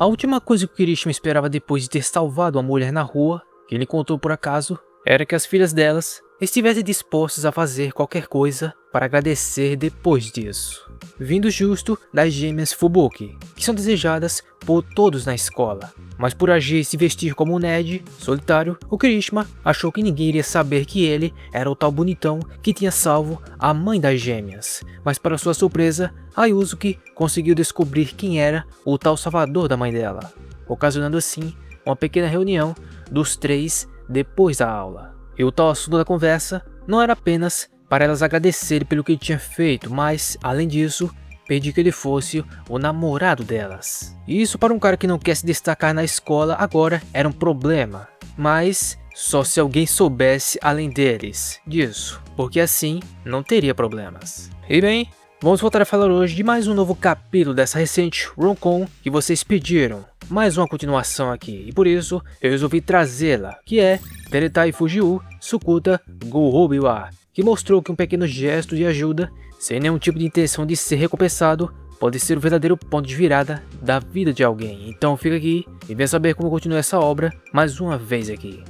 A última coisa que o Kirishima esperava depois de ter salvado uma mulher na rua, que ele encontrou por acaso, era que as filhas delas estivessem dispostas a fazer qualquer coisa para agradecer depois disso. Vindo justo das gêmeas Fubuki, que são desejadas por todos na escola. Mas por agir e se vestir como um nerd solitário, o Kirishima achou que ninguém iria saber que ele era o tal bonitão que tinha salvo a mãe das gêmeas. Mas para sua surpresa, a Yuzuki conseguiu descobrir quem era o tal salvador da mãe dela, ocasionando assim uma pequena reunião dos três depois da aula. E o tal assunto da conversa não era apenas para elas agradecerem pelo que ele tinha feito, mas, além disso, pedir que ele fosse o namorado delas. E isso para um cara que não quer se destacar na escola agora era um problema, mas só se alguém soubesse além deles disso, porque assim não teria problemas. E bem, vamos voltar a falar hoje de mais um novo capítulo dessa recente rom-com que vocês pediram. Mais uma continuação aqui, e por isso eu resolvi trazê-la, que é Teretai Fujiu Sukuta Gouhobiwa, que mostrou que um pequeno gesto de ajuda, sem nenhum tipo de intenção de ser recompensado, pode ser o verdadeiro ponto de virada da vida de alguém. Então fica aqui e venha saber como continua essa obra mais uma vez aqui.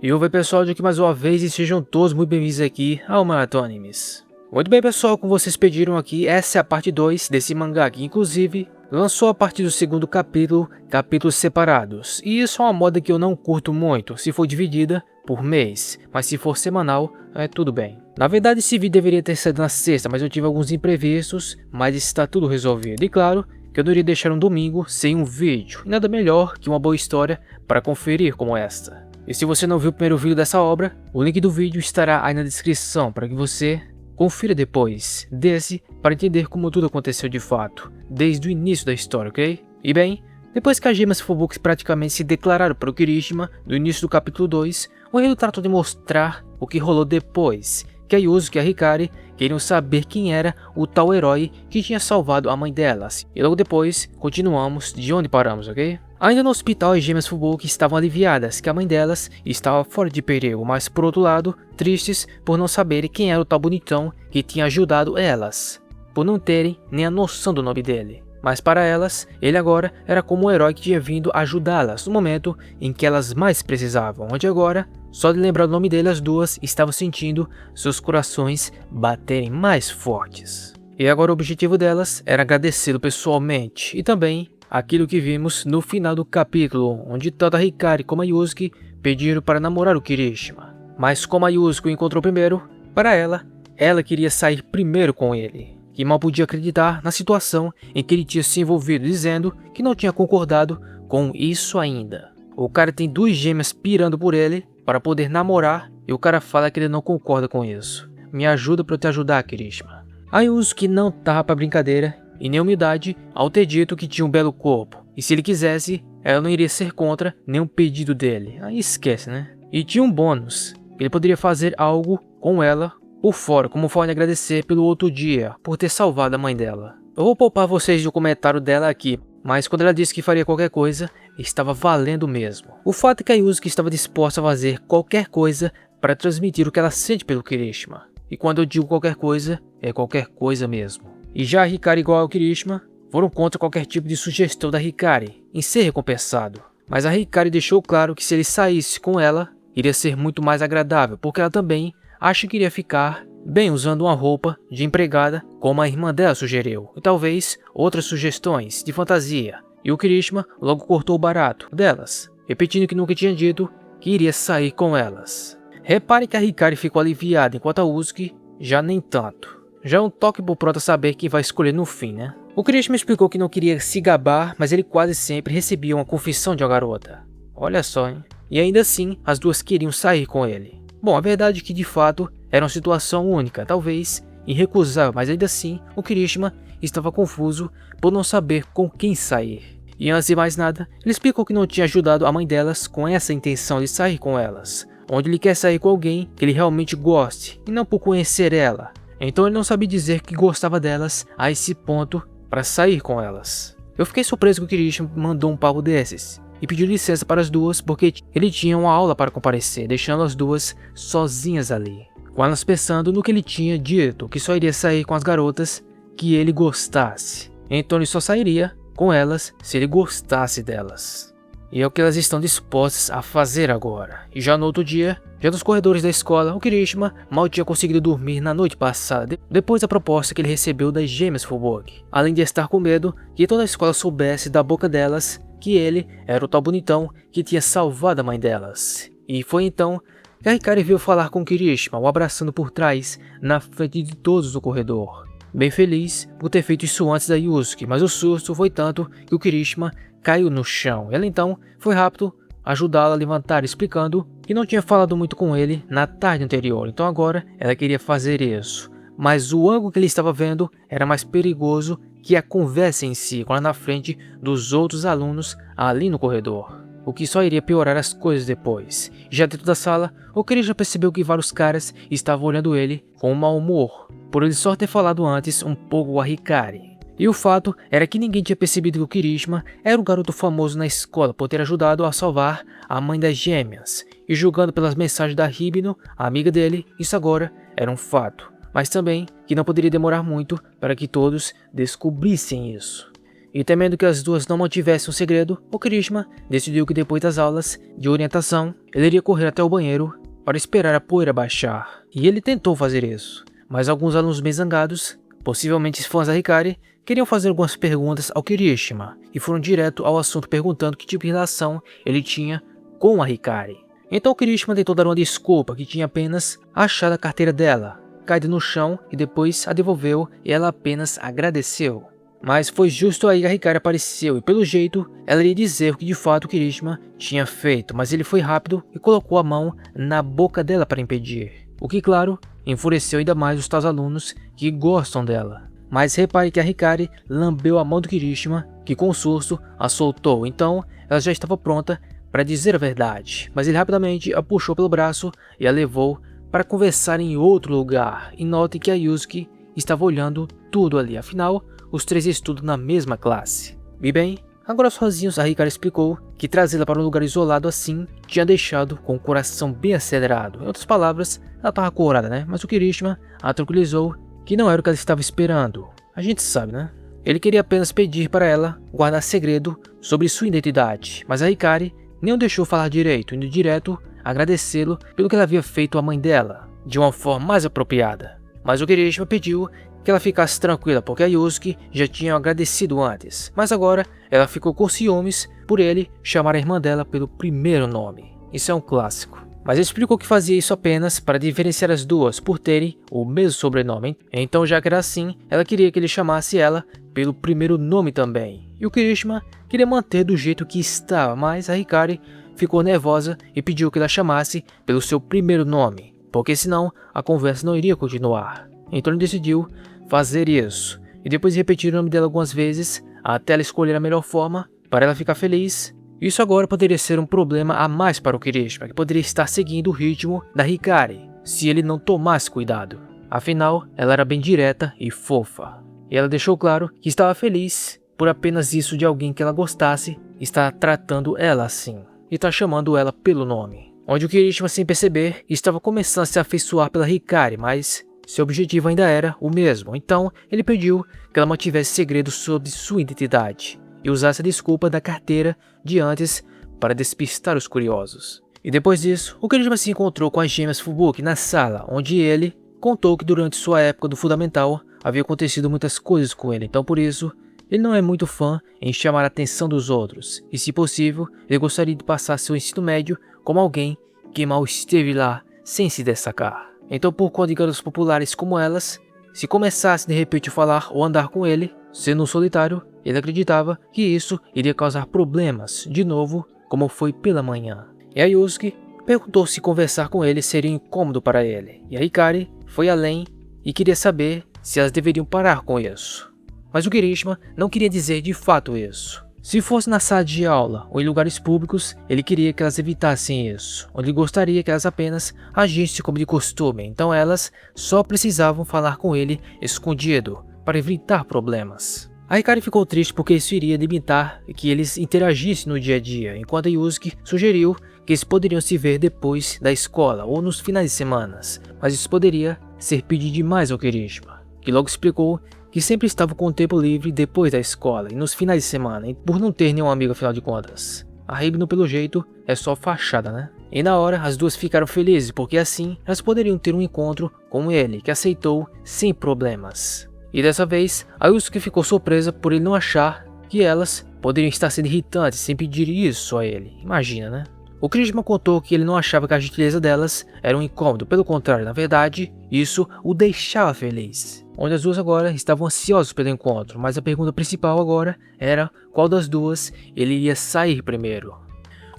E oi pessoal, de aqui mais uma vez e sejam todos muito bem-vindos aqui ao Maratonimes. Muito bem pessoal, como vocês pediram aqui, essa é a parte 2 desse mangá que inclusive lançou a partir do segundo capítulo, capítulos separados. E isso é uma moda que eu não curto muito, se for dividida por mês, mas se for semanal, tudo bem. Na verdade esse vídeo deveria ter saído na sexta, mas eu tive alguns imprevistos, mas está tudo resolvido. E claro que eu não iria deixar um domingo sem um vídeo, e nada melhor que uma boa história para conferir como esta. E se você não viu o primeiro vídeo dessa obra, o link do vídeo estará aí na descrição para que você confira depois desse para entender como tudo aconteceu de fato, desde o início da história, ok? E bem, depois que as gêmeas Fubuki praticamente se declararam para o Kirishima no início do capítulo 2, o enredo tratou de mostrar o que rolou depois, que a Yuzuki e a Hikari queriam saber quem era o tal herói que tinha salvado a mãe delas, e logo depois continuamos de onde paramos, ok? Ainda no hospital, as gêmeas Fubuki estavam aliviadas que a mãe delas estava fora de perigo, mas por outro lado, tristes por não saberem quem era o tal bonitão que tinha ajudado elas, por não terem nem a noção do nome dele. Mas para elas, ele agora era como o herói que tinha vindo ajudá-las no momento em que elas mais precisavam, onde agora, só de lembrar o nome dele, as duas estavam sentindo seus corações baterem mais fortes. E agora o objetivo delas era agradecê-lo pessoalmente, e também aquilo que vimos no final do capítulo, onde tanto a Hikari como a Yuzuki pediram para namorar o Kirishima. Mas como a Yuzuki o encontrou primeiro, para ela queria sair primeiro com ele, que mal podia acreditar na situação em que ele tinha se envolvido, dizendo que não tinha concordado com isso ainda. O cara tem duas gêmeas pirando por ele para poder namorar e o cara fala que ele não concorda com isso. Me ajuda para eu te ajudar, Kirishima. A Yuzuki não tava para brincadeira e nem humildade ao ter dito que tinha um belo corpo, e se ele quisesse, ela não iria ser contra nenhum pedido dele. Aí esquece, né? E tinha um bônus, ele poderia fazer algo com ela por fora, como forma de agradecer pelo outro dia, por ter salvado a mãe dela. Eu vou poupar vocês do comentário dela aqui, mas quando ela disse que faria qualquer coisa, estava valendo mesmo. O fato é que a Yuzuki estava disposta a fazer qualquer coisa para transmitir o que ela sente pelo Kirishima. E quando eu digo qualquer coisa, é qualquer coisa mesmo. E já a Hikari, igual ao Kirishima, foram contra qualquer tipo de sugestão da Hikari em ser recompensado. Mas a Hikari deixou claro que se ele saísse com ela, iria ser muito mais agradável, porque ela também acha que iria ficar bem usando uma roupa de empregada, como a irmã dela sugeriu, e talvez outras sugestões de fantasia. E o Kirishima logo cortou o barato delas, repetindo que nunca tinha dito que iria sair com elas. Repare que a Hikari ficou aliviada, enquanto a Yuzuki já nem tanto. Já é um toque pro prota saber quem vai escolher no fim, né? O Kirishima explicou que não queria se gabar, mas ele quase sempre recebia uma confissão de uma garota. Olha só, hein? E ainda assim, as duas queriam sair com ele. Bom, a verdade é que de fato era uma situação única, talvez irrecusável, mas ainda assim o Kirishima estava confuso por não saber com quem sair. E antes de mais nada, ele explicou que não tinha ajudado a mãe delas com essa intenção de sair com elas, onde ele quer sair com alguém que ele realmente goste, e não por conhecer ela. Então ele não sabia dizer que gostava delas a esse ponto para sair com elas. Eu fiquei surpreso que o Kirishima mandou um papo desses e pediu licença para as duas porque ele tinha uma aula para comparecer, deixando as duas sozinhas ali. com elas pensando no que ele tinha dito, que só iria sair com as garotas que ele gostasse. Então ele só sairia com elas se ele gostasse delas. E é o que elas estão dispostas a fazer agora. E já no outro dia, já nos corredores da escola, o Kirishima mal tinha conseguido dormir na noite passada, depois da proposta que ele recebeu das gêmeas Fubok. Além de estar com medo que toda a escola soubesse da boca delas que ele era o tal bonitão que tinha salvado a mãe delas. E foi então que a Hikari veio falar com o Kirishima, o abraçando por trás, na frente de todos do corredor. Bem feliz por ter feito isso antes da Yusuke, mas o susto foi tanto que o Kirishima caiu no chão. Ela então foi rápido ajudá-la a levantar, explicando que não tinha falado muito com ele na tarde anterior, então agora ela queria fazer isso. Mas o ângulo que ele estava vendo era mais perigoso que a conversa em si, lá na frente dos outros alunos ali no corredor, o que só iria piorar as coisas depois. Já dentro da sala, o Kirishima percebeu que vários caras estavam olhando ele com mau humor, por ele só ter falado antes um pouco a Hikari. E o fato era que ninguém tinha percebido que o Kirishima era um garoto famoso na escola por ter ajudado a salvar a mãe das gêmeas. E julgando pelas mensagens da Hibino, a amiga dele, isso agora era um fato. Mas também que não poderia demorar muito para que todos descobrissem isso. E temendo que as duas não mantivessem um segredo, o Kirishima decidiu que depois das aulas de orientação, ele iria correr até o banheiro para esperar a poeira baixar. E ele tentou fazer isso, mas alguns alunos bem zangados, possivelmente fãs da Hikari, queriam fazer algumas perguntas ao Kirishima e foram direto ao assunto perguntando que tipo de relação ele tinha com a Hikari. Então o Kirishima tentou dar uma desculpa que tinha apenas achado a carteira dela, caída no chão, e depois a devolveu e ela apenas agradeceu. Mas foi justo aí que a Hikari apareceu e pelo jeito ela iria dizer o que de fato o Kirishima tinha feito, mas ele foi rápido e colocou a mão na boca dela para impedir. O que, claro, enfureceu ainda mais os tais alunos que gostam dela. Mas repare que a Hikari lambeu a mão do Kirishima, que com um susto a soltou, então ela já estava pronta para dizer a verdade. Mas ele rapidamente a puxou pelo braço e a levou para conversar em outro lugar. E note que a Yusuke estava olhando tudo ali, afinal, os três estudam na mesma classe. E bem, agora sozinhos a Hikari explicou que trazê-la para um lugar isolado assim tinha deixado com o coração bem acelerado. Em outras palavras, ela estava corada, né? Mas o Kirishima a tranquilizou que não era o que ela estava esperando. A gente sabe, né? Ele queria apenas pedir para ela guardar segredo sobre sua identidade, mas a Hikari nem o deixou falar direito, indo direto agradecê-lo pelo que ela havia feito à mãe dela, de uma forma mais apropriada. Mas o Kirishima pediu que ela ficasse tranquila, porque a Yusuke já tinha agradecido antes, mas agora ela ficou com ciúmes por ele chamar a irmã dela pelo primeiro nome. Isso é um clássico. Mas explicou que fazia isso apenas para diferenciar as duas por terem o mesmo sobrenome. Então, já que era assim, ela queria que ele chamasse ela pelo primeiro nome também. E o Kirishima queria manter do jeito que estava, mas a Hikari ficou nervosa e pediu que ela chamasse pelo seu primeiro nome, porque senão a conversa não iria continuar. Então ele decidiu fazer isso, e depois de repetir o nome dela algumas vezes, até ela escolher a melhor forma para ela ficar feliz. Isso agora poderia ser um problema a mais para o Kirishima, que poderia estar seguindo o ritmo da Hikari, se ele não tomasse cuidado. Afinal, ela era bem direta e fofa. E ela deixou claro que estava feliz por apenas isso de alguém que ela gostasse estar tratando ela assim, e estar chamando ela pelo nome. Onde o Kirishima, sem perceber, estava começando a se afeiçoar pela Hikari, mas seu objetivo ainda era o mesmo. Então, ele pediu que ela mantivesse segredo sobre sua identidade e usasse a desculpa da carteira de antes para despistar os curiosos. E depois disso, o Kirishima se encontrou com as gêmeas Fubuki na sala, onde ele contou que durante sua época do fundamental havia acontecido muitas coisas com ele, então por isso ele não é muito fã em chamar a atenção dos outros, e se possível, ele gostaria de passar seu ensino médio como alguém que mal esteve lá sem se destacar. Então, por conta de garotas populares como elas, se começasse de repente a falar ou andar com ele, sendo um solitário, ele acreditava que isso iria causar problemas, de novo, como foi pela manhã. E a Yusuke perguntou se conversar com ele seria incômodo para ele, e a Hikari foi além e queria saber se elas deveriam parar com isso. Mas o Kirishima não queria dizer de fato isso. Se fosse na sala de aula ou em lugares públicos, ele queria que elas evitassem isso, onde ele gostaria que elas apenas agissem como de costume, então elas só precisavam falar com ele escondido, para evitar problemas. A Hikari ficou triste porque isso iria limitar que eles interagissem no dia a dia, enquanto a Yusuke sugeriu que eles poderiam se ver depois da escola ou nos finais de semana, mas isso poderia ser pedir demais ao Kirishima, que logo explicou que sempre estava com o tempo livre depois da escola e nos finais de semana, por não ter nenhum amigo afinal de contas. A Hyuno, pelo jeito, é só fachada, né? E na hora, as duas ficaram felizes, porque assim, elas poderiam ter um encontro com ele, que aceitou sem problemas. E dessa vez, a Yusuke ficou surpresa por ele não achar que elas poderiam estar sendo irritantes sem pedir isso a ele. Imagina, né? O Kirishima contou que ele não achava que a gentileza delas era um incômodo, pelo contrário, na verdade, isso o deixava feliz. Onde as duas agora estavam ansiosas pelo encontro, mas a pergunta principal agora era qual das duas ele iria sair primeiro.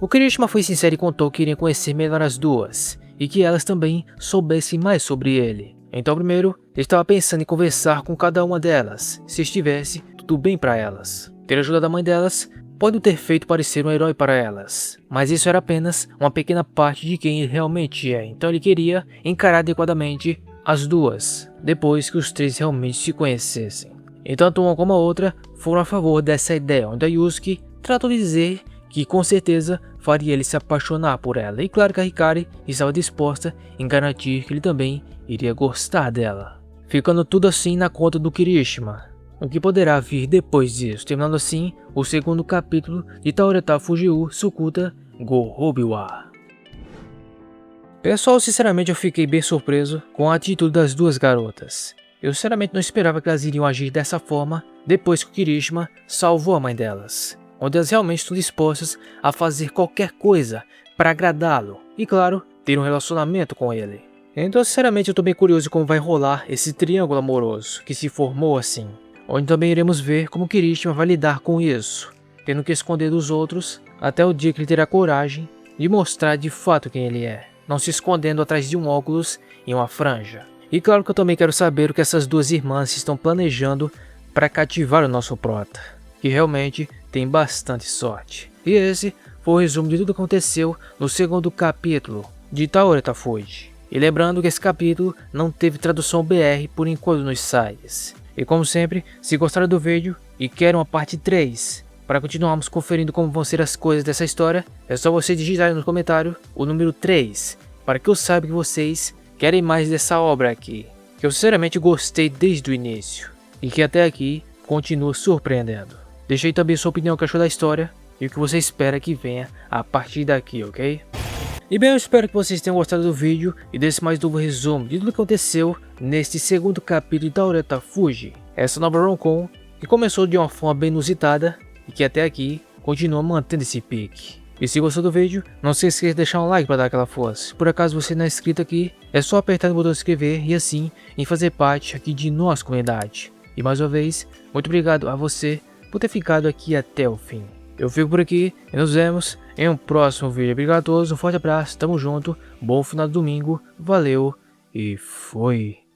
O Kirishima foi sincero e contou que iria conhecer melhor as duas, e que elas também soubessem mais sobre ele. Então primeiro, ele estava pensando em conversar com cada uma delas, se estivesse tudo bem para elas. Ter a ajuda da mãe delas pode ter feito parecer um herói para elas, mas isso era apenas uma pequena parte de quem ele realmente é, então ele queria encarar adequadamente as duas, depois que os três realmente se conhecessem. E tanto uma como a outra foram a favor dessa ideia, onde a Yusuke tratou de dizer que com certeza faria ele se apaixonar por ela, e claro que a Hikari estava disposta em garantir que ele também iria gostar dela. Ficando tudo assim na conta do Kirishima, o que poderá vir depois disso, terminando assim o segundo capítulo de Taoreta Fujiu Sukuta Go Hobiwa. Pessoal, sinceramente eu fiquei bem surpreso com a atitude das duas garotas. Eu sinceramente não esperava que elas iriam agir dessa forma depois que o Kirishima salvou a mãe delas, onde elas realmente estão dispostas a fazer qualquer coisa para agradá-lo e, claro, ter um relacionamento com ele. Então, sinceramente, eu estou bem curioso como vai rolar esse triângulo amoroso que se formou assim, onde também iremos ver como Kirishima vai lidar com isso, tendo que esconder dos outros até o dia que ele terá coragem de mostrar de fato quem ele é, não se escondendo atrás de um óculos e uma franja. E claro que eu também quero saber o que essas duas irmãs estão planejando para cativar o nosso prota, que realmente tem bastante sorte. E esse foi o resumo de tudo que aconteceu no segundo capítulo de Taoreta Fuji. E lembrando que esse capítulo não teve tradução BR por enquanto nos sites. E como sempre, se gostaram do vídeo e querem uma parte 3, para continuarmos conferindo como vão ser as coisas dessa história, é só você digitar no comentário o número 3, para que eu saiba que vocês querem mais dessa obra aqui, que eu sinceramente gostei desde o início, e que até aqui continua surpreendendo. Deixe aí também sua opinião, o que achou da história, e o que você espera que venha a partir daqui, ok? E bem, eu espero que vocês tenham gostado do vídeo e desse mais novo resumo de tudo que aconteceu neste segundo capítulo de Taoreta Fuji, essa nova rom-com que começou de uma forma bem inusitada e que até aqui continua mantendo esse pique. E se gostou do vídeo, não se esqueça de deixar um like para dar aquela força. Se por acaso você não é inscrito aqui, é só apertar no botão de inscrever e assim em fazer parte aqui de nossa comunidade. E mais uma vez, muito obrigado a você por ter ficado aqui até o fim. Eu fico por aqui e nos vemos em um próximo vídeo. Obrigado a todos, um forte abraço, tamo junto, bom final de domingo, valeu e fui!